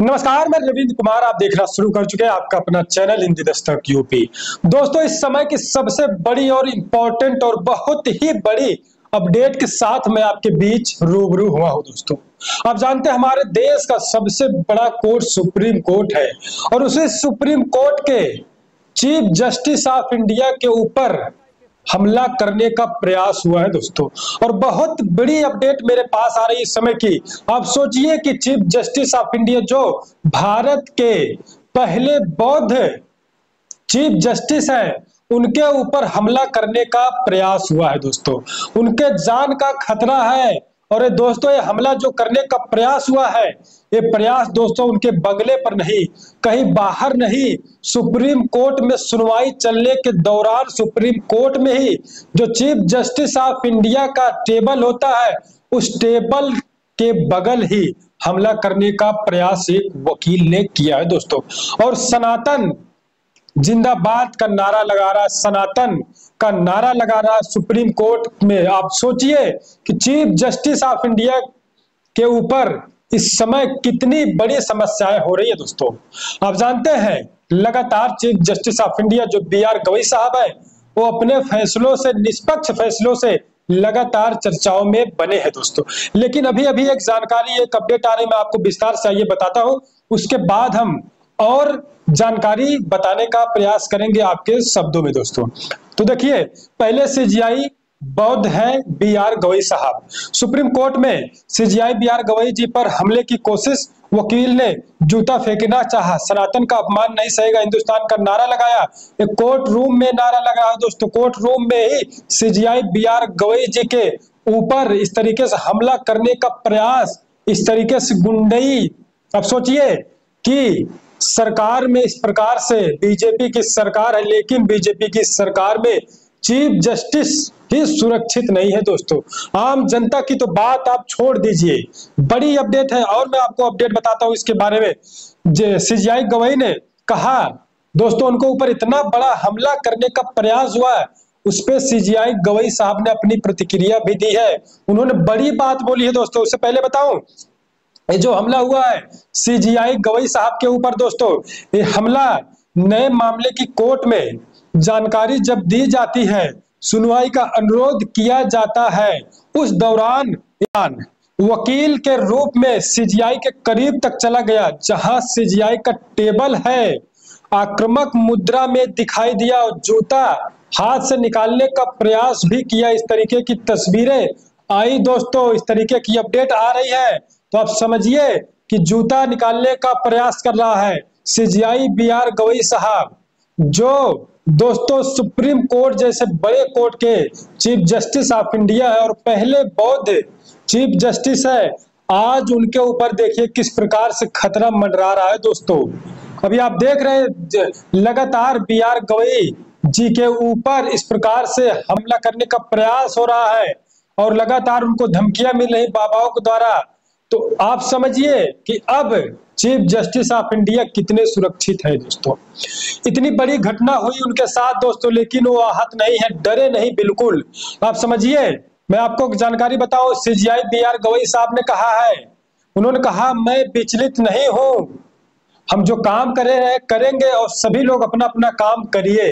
नमस्कार, मैं रविंद्र कुमार। आप देखना शुरू कर चुके हैं आपका अपना चैनल हिंदी दस्तक यूपी। दोस्तों, इस समय की सबसे बड़ी और इम्पोर्टेंट और बहुत ही बड़ी अपडेट के साथ मैं आपके बीच रूबरू हुआ हूं। दोस्तों, आप जानते हैं हमारे देश का सबसे बड़ा कोर्ट सुप्रीम कोर्ट है और उसी सुप्रीम कोर्ट के चीफ जस्टिस ऑफ इंडिया के ऊपर हमला करने का प्रयास हुआ है दोस्तों। और बहुत बड़ी अपडेट मेरे पास आ रही है इस समय की। आप सोचिए कि चीफ जस्टिस ऑफ इंडिया जो भारत के पहले बौद्ध चीफ जस्टिस हैं, उनके ऊपर हमला करने का प्रयास हुआ है दोस्तों। उनके जान का खतरा है। और ये दोस्तों, ये हमला जो करने का प्रयास हुआ है, ये प्रयास दोस्तों उनके बंगले पर नहीं, कहीं बाहर नहीं, सुप्रीम कोर्ट में सुनवाई चलने के दौरान सुप्रीम कोर्ट में ही जो चीफ जस्टिस ऑफ इंडिया का टेबल होता है, उस टेबल के बगल ही हमला करने का प्रयास एक वकील ने किया है दोस्तों। और सनातन जिंदाबाद का नारा लगा रहा है, सनातन का नारा लगा रहा है सुप्रीम कोर्ट में। आप सोचिए कि चीफ जस्टिस ऑफ इंडिया के ऊपर इस समय कितनी बड़ी समस्याएं हो रही है दोस्तों। आप जानते हैं लगातार चीफ जस्टिस ऑफ इंडिया जो बी.आर. गवई साहब है, वो अपने फैसलों से, निष्पक्ष फैसलों से लगातार चर्चाओं में बने हैं दोस्तों। लेकिन अभी अभी एक जानकारी, एक अपडेट आ रही, मैं आपको विस्तार से ये बताता हूं, उसके बाद हम और जानकारी बताने का प्रयास करेंगे आपके शब्दों में दोस्तों। तो देखिए, पहले सीजीआई बौद्ध है बी.आर. गवई साहब। सुप्रीम कोर्ट में सीजीआई बी.आर. गवई जी पर हमले की कोशिश, वकील ने जूता फेंकना चाहा, सनातन का अपमान नहीं सहेगा हिंदुस्तान का नारा लगाया। एक कोर्ट रूम में नारा लगा दोस्तों, कोर्ट रूम में ही सीजीआई बी.आर. गवई जी के ऊपर इस तरीके से हमला करने का प्रयास, इस तरीके से गुंडई। अब सोचिए कि सरकार में इस प्रकार से, बीजेपी की सरकार है, लेकिन बीजेपी की सरकार में चीफ जस्टिस ही सुरक्षित नहीं है दोस्तों। आम जनता की तो बात आप छोड़ दीजिए, बड़ी अपडेट है और मैं आपको अपडेट बताता हूं इसके बारे में। सीजीआई गवई ने कहा दोस्तों, उनको ऊपर इतना बड़ा हमला करने का प्रयास हुआ है, उस पे सीजीआई गवई साहब ने अपनी प्रतिक्रिया भी दी है। उन्होंने बड़ी बात बोली है दोस्तों। उससे पहले बताऊं, ये जो हमला हुआ है सीजीआई गवई साहब के ऊपर दोस्तों, ये हमला नए मामले की कोर्ट में जानकारी जब दी जाती है, सुनवाई का अनुरोध किया जाता है, उस दौरान वकील के रूप में सीजीआई के करीब तक चला गया, जहां सीजीआई का टेबल है, आक्रामक मुद्रा में दिखाई दिया और जूता हाथ से निकालने का प्रयास भी किया। इस तरीके की तस्वीरें आई दोस्तों, इस तरीके की अपडेट आ रही है। तो आप समझिए कि जूता निकालने का प्रयास कर रहा है सीजीआई बी.आर. गवई साहब, जो दोस्तों सुप्रीम कोर्ट जैसे बड़े कोर्ट के चीफ जस्टिस ऑफ इंडिया है और पहले बौद्ध चीफ जस्टिस है। आज उनके ऊपर देखिए किस प्रकार से खतरा मंडरा रहा है दोस्तों। अभी आप देख रहे हैं लगातार बी.आर. गवई जी के ऊपर इस प्रकार से हमला करने का प्रयास हो रहा है और लगातार उनको धमकियां मिल रही बाबाओं के द्वारा। तो आप समझिए कि अब चीफ जस्टिस ऑफ इंडिया कितने सुरक्षित है दोस्तों। इतनी बड़ी घटना हुई उनके साथ दोस्तों, लेकिन वो आहत नहीं है, डरे नहीं बिल्कुल। आप समझिए, मैं आपको जानकारी बताऊं, सीजीआई बी.आर. गवई साहब ने कहा है, उन्होंने कहा मैं विचलित नहीं हूं, हम जो काम करेंगे और सभी लोग अपना अपना काम करिए।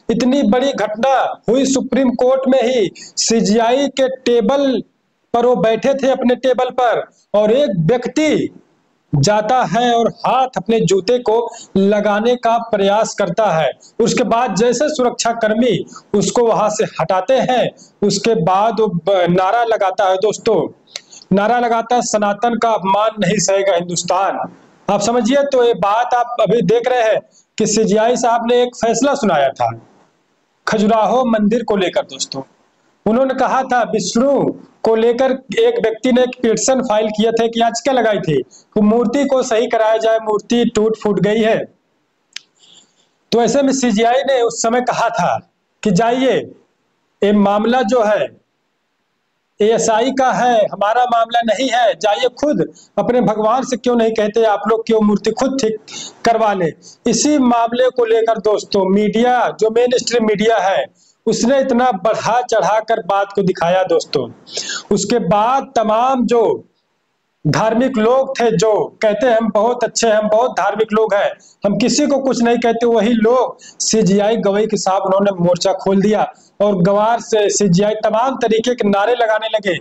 इतनी बड़ी घटना हुई सुप्रीम कोर्ट में ही, सीजीआई के टेबल पर वो बैठे थे अपने टेबल पर, और एक व्यक्ति जाता है और हाथ अपने जूते को लगाने का प्रयास करता है। उसके बाद जैसे सुरक्षा कर्मी उसको वहां से हटाते हैं, उसके बाद वो नारा लगाता है दोस्तों, नारा लगाता है, सनातन का अपमान नहीं सहेगा हिंदुस्तान। आप समझिए। तो ये बात आप अभी देख रहे हैं कि सीजीआई साहब ने एक फैसला सुनाया था खजुराहो मंदिर को लेकर दोस्तों। उन्होंने कहा था, विष्णु को लेकर एक व्यक्ति ने एक पिटीशन फाइल किया था, कि याचिका लगाई थी कि मूर्ति को सही कराया जाए, मूर्ति टूट फूट गई है। तो ऐसे में सीजीआई ने उस समय कहा था कि जाइए, ये मामला जो है एएसआई का है, हमारा मामला नहीं है, जाइए खुद अपने भगवान से क्यों नहीं कहते आप लोग कि वो मूर्ति खुद ठीक करवा ले। इसी मामले को लेकर दोस्तों मीडिया, जो मेन स्ट्रीम मीडिया है, उसने इतना बढ़ा चढ़ा कर बात को दिखाया दोस्तों। उसके बाद तमाम जो धार्मिक लोग थे जो कहते हैं हम बहुत अच्छे हैं, हम बहुत धार्मिक लोग हैं, हम किसी को कुछ नहीं कहते, वही लोग सीजीआई गवई के साहब उन्होंने मोर्चा खोल दिया और गवार से सीजीआई तमाम तरीके के नारे लगाने लगे।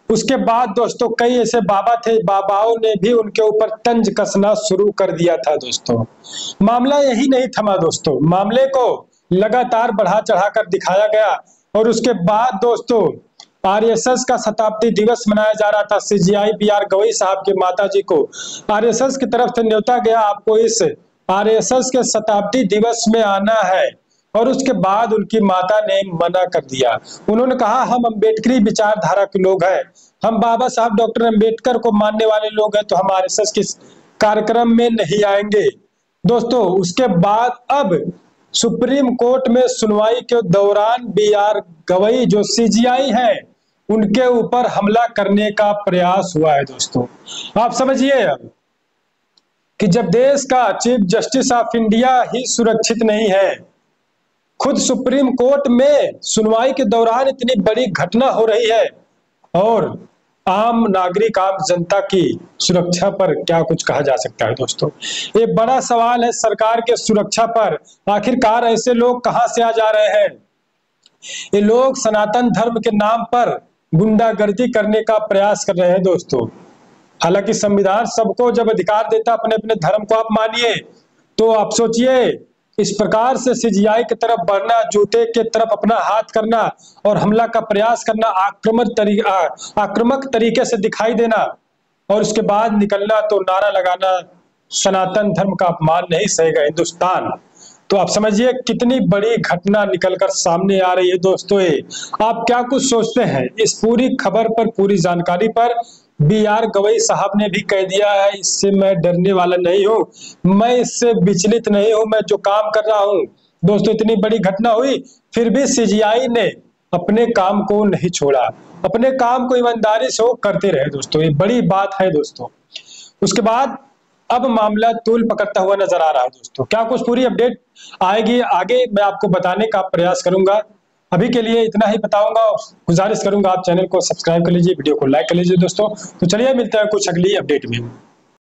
उसके बाद दोस्तों कई ऐसे बाबा थे, बाबाओं ने भी उनके ऊपर तंज कसना शुरू कर दिया था दोस्तों। मामला यही नहीं थमा दोस्तों, मामले को लगातार बढ़ा चढ़ाकर दिखाया गया और उसके बाद दोस्तों आरएसएस का शताब्दी दिवस मनाया जा रहा था। सीजीआई बीआर गवई साहब के माता जी को आरएसएस की तरफ से न्योता गया, आपको इस आरएसएस के शताब्दी दिवस में आना है, और उसके बाद उनकी माता ने मना कर दिया। उन्होंने कहा हम अम्बेडकरी विचारधारा के लोग हैं, हम बाबा साहब डॉक्टर अम्बेडकर को मानने वाले लोग हैं, तो हम आरएसएस के कार्यक्रम में नहीं आएंगे। दोस्तों उसके बाद अब सुप्रीम कोर्ट में सुनवाई के दौरान बीआर गवई जो सीजीआई है उनके ऊपर हमला करने का प्रयास हुआ है। दोस्तों आप समझिए अब कि जब देश का चीफ जस्टिस ऑफ इंडिया ही सुरक्षित नहीं है, खुद सुप्रीम कोर्ट में सुनवाई के दौरान इतनी बड़ी घटना हो रही है, और आम नागरिक आम जनता की सुरक्षा पर क्या कुछ कहा जा सकता है। दोस्तों ये बड़ा सवाल है सरकार के सुरक्षा पर। आखिरकार ऐसे लोग कहां से आ जा रहे हैं? ये लोग सनातन धर्म के नाम पर गुंडागर्दी करने का प्रयास कर रहे हैं दोस्तों। हालांकि संविधान सबको जब अधिकार देता अपने अपने धर्म को आप मानिए, तो आप सोचिए इस प्रकार से सीजीआई की तरफ बढ़ना, जूते के तरफ अपना हाथ करना और हमला का प्रयास करना, आक्रामक तरीके से दिखाई देना और उसके बाद निकलना तो नारा लगाना सनातन धर्म का अपमान नहीं सहेगा हिंदुस्तान। तो आप समझिए कितनी बड़ी घटना निकलकर सामने आ रही है दोस्तों। ये आप क्या कुछ सोचते हैं इस पूरी खबर पर, पूरी जानकारी पर? बीआर गवई साहब ने भी कह दिया है इससे मैं डरने वाला नहीं हूं, मैं इससे विचलित नहीं हूं, मैं जो काम कर रहा हूं। दोस्तों इतनी बड़ी घटना हुई फिर भी सीजीआई ने अपने काम को नहीं छोड़ा, अपने काम को ईमानदारी से वो करते रहे दोस्तों, ये बड़ी बात है दोस्तों। उसके बाद अब मामला तूल पकड़ता हुआ नजर आ रहा है दोस्तों। क्या कुछ पूरी अपडेट आएगी आगे मैं आपको बताने का प्रयास करूंगा। अभी के लिए इतना ही बताऊंगा, गुजारिश करूंगा आप चैनल को सब्सक्राइब कर लीजिए, वीडियो को लाइक कर लीजिए दोस्तों। तो चलिए मिलते हैं कुछ अगली अपडेट में।